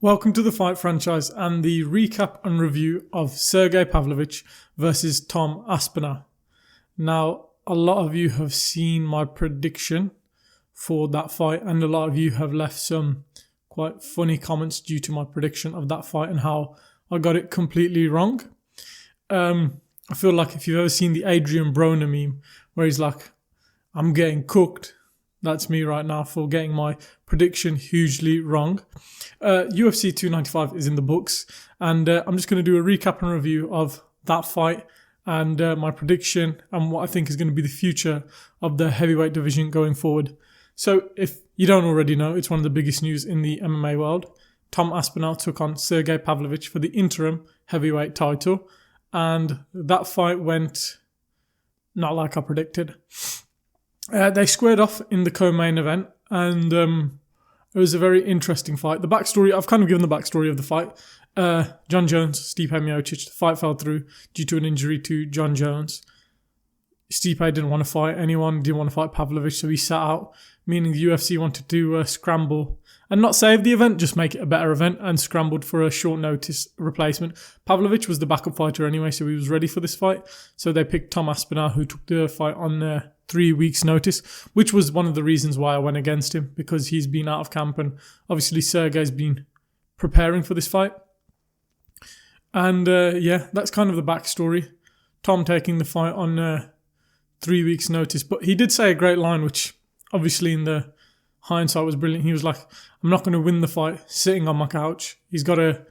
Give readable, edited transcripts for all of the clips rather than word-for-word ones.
Welcome to the Fight franchise and the recap and review of Sergei Pavlovich versus Tom Aspinall. Now, a lot of you have seen my prediction for that fight, and a lot of you have left some quite funny comments due to my prediction of that fight and how I got it completely wrong. I feel like if you've ever seen the Adrian Broner meme where he's like, I'm getting cooked, that's me right now for getting my prediction hugely wrong. UFC 295 is in the books, and I'm just going to do a recap and review of that fight and my prediction and what I think is going to be the future of the heavyweight division going forward. So if you don't already know, it's one of the biggest news in the MMA world. Tom Aspinall took on Sergei Pavlovich for the interim heavyweight title, and that fight went not like I predicted. They squared off in the co-main event, and it was a very interesting fight. The backstory, I've kind of given the backstory of the fight. Jon Jones, Stipe Miocic, the fight fell through due to an injury to Jon Jones. Stipe didn't want to fight anyone, didn't want to fight Pavlovich, so he sat out, meaning the UFC wanted to scramble and not save the event, just make it a better event, and scrambled for a short notice replacement. Pavlovich was the backup fighter anyway, so he was ready for this fight. So they picked Tom Aspinall, who took the fight on 3 weeks' notice, which was one of the reasons why I went against him, because he's been out of camp and obviously Sergei's been preparing for this fight. And that's kind of the backstory. Tom taking the fight on 3 weeks' notice, but he did say a great line, which obviously in the hindsight was brilliant. He was like, I'm not going to win the fight sitting on my couch. He's got to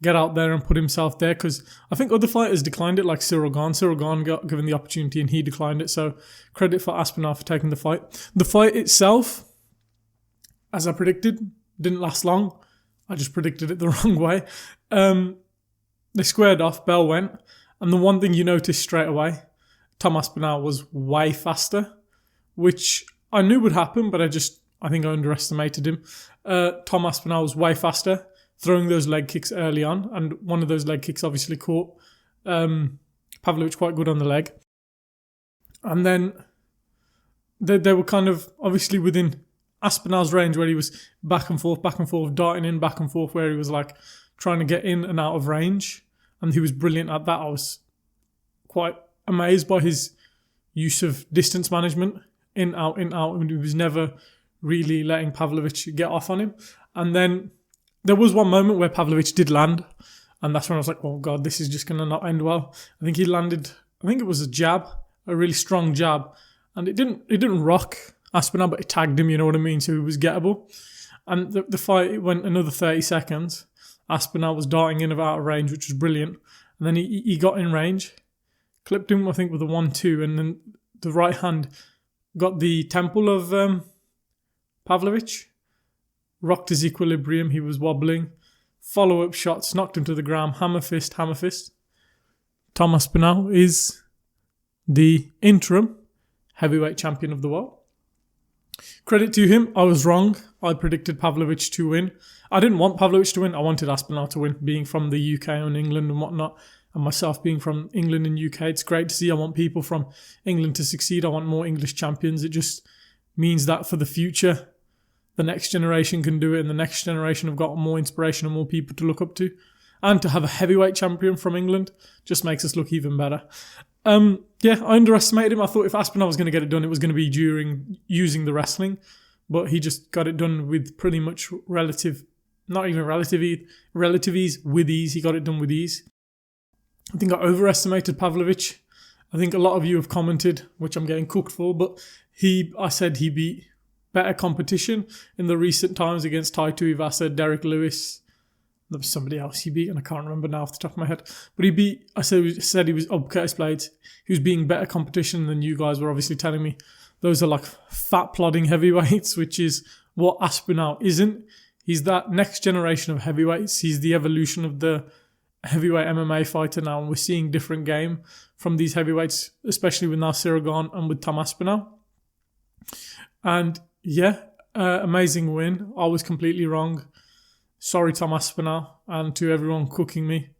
get out there and put himself there, because I think other fighters declined it, like Cyril Gane. Cyril Gane got given the opportunity and he declined it, so credit for Aspinall for taking the fight. The fight itself, as I predicted, didn't last long. I just predicted it the wrong way. They squared off, bell went, and the one thing you noticed straight away, Tom Aspinall was way faster, which I knew would happen, but I think I underestimated him. Tom Aspinall was way faster, throwing those leg kicks early on, and one of those leg kicks obviously caught Pavlovich quite good on the leg. And then they were kind of obviously within Aspinall's range, where he was back and forth, darting in, back and forth, where he was like trying to get in and out of range, and he was brilliant at that. I was quite amazed by his use of distance management, in, out, and he was never really letting Pavlovich get off on him. And then there was one moment where Pavlovich did land, and that's when I was like, oh God, this is just going to not end well. I think he landed, it was a jab, a really strong jab, and it didn't rock Aspinall, but it tagged him, you know what I mean? So he was gettable. And the fight went another 30 seconds. Aspinall was darting in out of range, which was brilliant. And then he got in range, clipped him, I think, with a 1-2, and then the right hand got the temple of Pavlovich, rocked his equilibrium, he was wobbling. Follow-up shots, knocked him to the ground, hammer fist. Tom Aspinall is the interim heavyweight champion of the world. Credit to him, I was wrong. I predicted Pavlovich to win. I didn't want Pavlovich to win, I wanted Aspinall to win, being from the UK and England and whatnot, and myself being from England and UK. It's great to see. I want people from England to succeed. I want more English champions. It just means that for the future, the next generation can do it, and the next generation have got more inspiration and more people to look up to. And to have a heavyweight champion from England just makes us look even better. I underestimated him. I thought if Aspinall was going to get it done, it was going to be during using the wrestling, but he just got it done with pretty much relative ease, with ease. He got it done with ease. I think I overestimated Pavlovich. I think a lot of you have commented, which I'm getting cooked for, but I said he beat better competition in the recent times against Taito Ivasa, Derek Lewis. There was somebody else he beat, and I can't remember now off the top of my head. But I said he was Curtis Blades. He was beating better competition than you guys were obviously telling me. Those are like fat plodding heavyweights, which is what Aspinall isn't. He's that next generation of heavyweights. He's the evolution of the heavyweight MMA fighter now, and we're seeing different game from these heavyweights, especially with now Cyril Gane and with Tom Aspinall. And amazing win. I was completely wrong. Sorry, Tom Aspinall, and to everyone cooking me,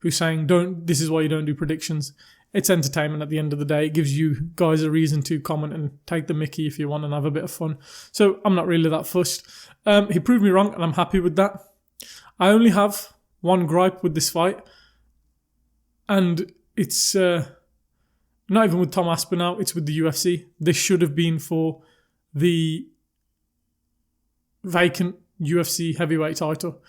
who's saying, this is why you don't do predictions. It's entertainment at the end of the day. It gives you guys a reason to comment and take the mickey if you want and have a bit of fun. So I'm not really that fussed. He proved me wrong, and I'm happy with that. I only have one gripe with this fight, and it's not even with Tom Aspinall, it's with the UFC. This should have been for the vacant UFC heavyweight title.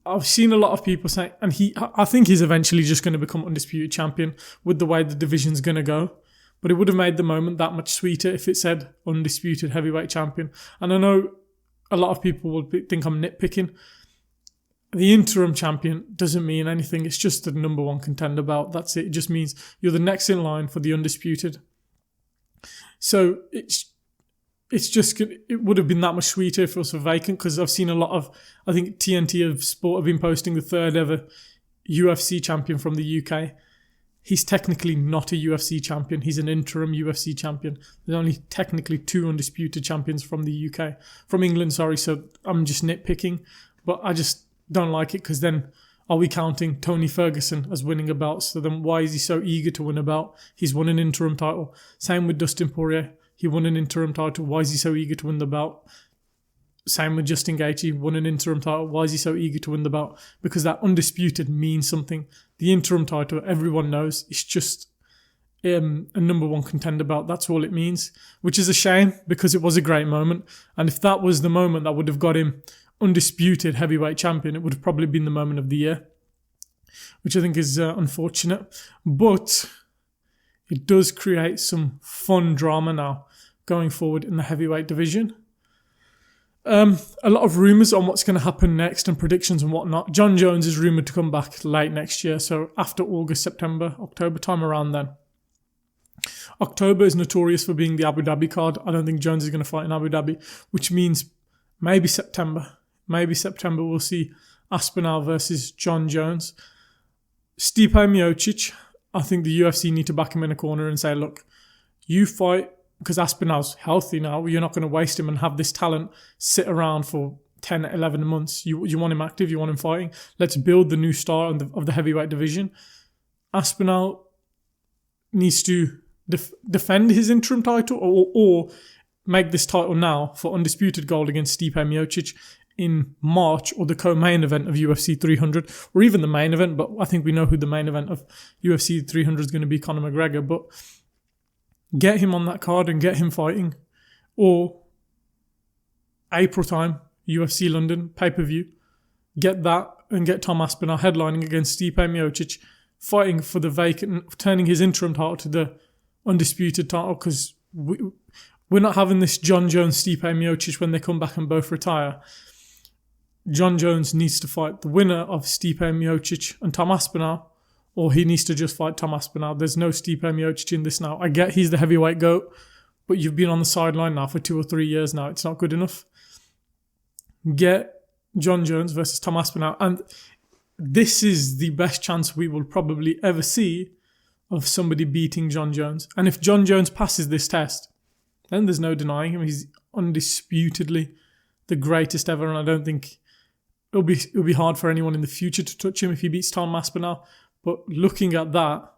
I've seen a lot of people say, and I think he's eventually just going to become undisputed champion with the way the division's going to go. But it would have made the moment that much sweeter if it said undisputed heavyweight champion. And I know a lot of people will think I'm nitpicking. The interim champion doesn't mean anything. It's just the number one contender belt. That's it. It just means you're the next in line for the undisputed. So it would have been that much sweeter if it was for vacant, because I've seen a lot of, I think TNT of Sport have been posting the third ever UFC champion from the UK. He's technically not a UFC champion. He's an interim UFC champion. There's only technically 2 undisputed champions from the UK. From England, sorry. So I'm just nitpicking. But I just don't like it, because then are we counting Tony Ferguson as winning a belt? So then why is he so eager to win a belt? He's won an interim title. Same with Dustin Poirier. He won an interim title. Why is he so eager to win the belt? Same with Justin Gaethje, won an interim title. Why is he so eager to win the belt? Because that undisputed means something. The interim title, everyone knows, it's just a number one contender belt. That's all it means, which is a shame, because it was a great moment. And if that was the moment that would have got him undisputed heavyweight champion, it would have probably been the moment of the year, which I think is unfortunate. But it does create some fun drama now going forward in the heavyweight division. A lot of rumours on what's going to happen next and predictions and whatnot. Jon Jones is rumoured to come back late next year, so after August, September, October time, around then. October is notorious for being the Abu Dhabi card. I don't think Jones is going to fight in Abu Dhabi, which means maybe September. Maybe September we'll see Aspinall versus Jon Jones. Stipe Miocic, I think the UFC need to back him in a corner and say, look, you fight, because Aspinall's healthy now. You're not going to waste him and have this talent sit around for 10, 11 months. You want him active. You want him fighting. Let's build the new star of the heavyweight division. Aspinall needs to defend his interim title or make this title now for undisputed gold against Stipe Miocic in March, or the co-main event of UFC 300, or even the main event. But I think we know who the main event of UFC 300 is going to be, Conor McGregor. But get him on that card and get him fighting. Or April time, UFC London, pay-per-view. Get that and get Tom Aspinall headlining against Stipe Miocic, fighting for the vacant, turning his interim title to the undisputed title, because we're not having this Jon Jones, Stipe Miocic when they come back and both retire. Jon Jones needs to fight the winner of Stipe Miocic and Tom Aspinall, or he needs to just fight Tom Aspinall. There's no Stipe Miocic in this now. I get he's the heavyweight GOAT, but you've been on the sideline now for 2 or 3 years now. It's not good enough. Get Jon Jones versus Tom Aspinall. And this is the best chance we will probably ever see of somebody beating Jon Jones. And if Jon Jones passes this test, then there's no denying him. He's undisputedly the greatest ever, and I don't think it'll be hard for anyone in the future to touch him if he beats Tom Aspinall. But looking at that,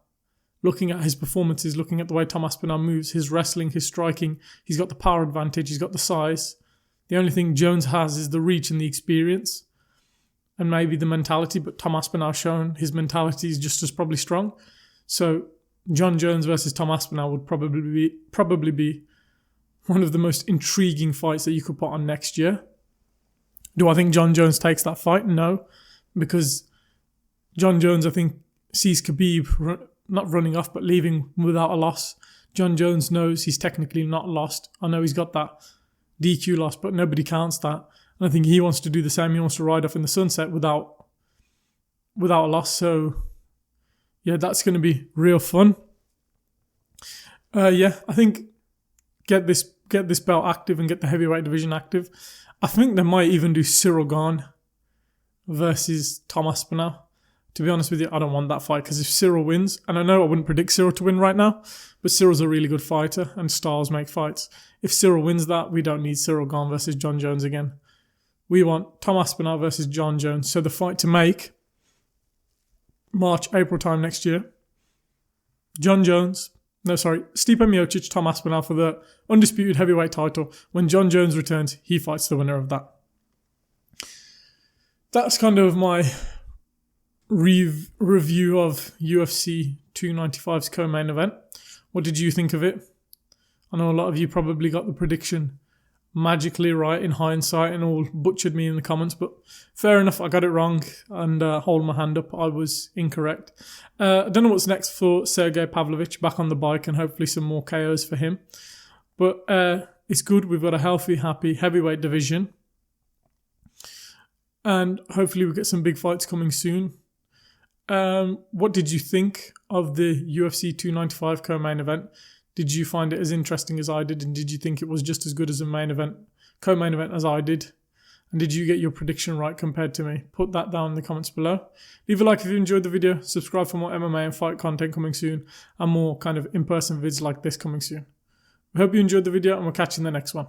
looking at his performances, looking at the way Tom Aspinall moves, his wrestling, his striking, he's got the power advantage, he's got the size. The only thing Jones has is the reach and the experience and maybe the mentality, but Tom Aspinall shown his mentality is just as probably strong. So Jon Jones versus Tom Aspinall would probably be one of the most intriguing fights that you could put on next year. Do I think Jon Jones takes that fight? No, because Jon Jones, I think, sees Khabib not running off but leaving without a loss. Jon Jones knows he's technically not lost. I know he's got that DQ loss, but nobody counts that. And I think he wants to do the same. He wants to ride off in the sunset without a loss. So, yeah, that's going to be real fun. I think get this belt active and get the heavyweight division active. I think they might even do Cyril Gane versus Tom Aspinall. To be honest with you, I don't want that fight, because if Cyril wins, and I know I wouldn't predict Cyril to win right now, but Cyril's a really good fighter and stars make fights. If Cyril wins that, we don't need Cyril Gane versus Jon Jones again. We want Tom Aspinall versus Jon Jones. So the fight to make, March, April time next year, Stipe Miocic, Tom Aspinall for the undisputed heavyweight title. When Jon Jones returns, he fights the winner of that. that's kind of my review of UFC 295's co-main event. What did you think of it? I know a lot of you probably got the prediction magically right in hindsight and all butchered me in the comments, but fair enough, I got it wrong and hold my hand up, I was incorrect. I don't know what's next for Sergei Pavlovich, back on the bike and hopefully some more KOs for him. But it's good, we've got a healthy, happy heavyweight division. And hopefully we get some big fights coming soon. What did you think of the UFC 295 co-main event? Did you find it as interesting as I did? And did you think it was just as good as a co-main event as I did? And did you get your prediction right compared to me? Put that down in the comments below. Leave a like if you enjoyed the video. Subscribe for more MMA and fight content coming soon. And more kind of in-person vids like this coming soon. I hope you enjoyed the video and we'll catch you in the next one.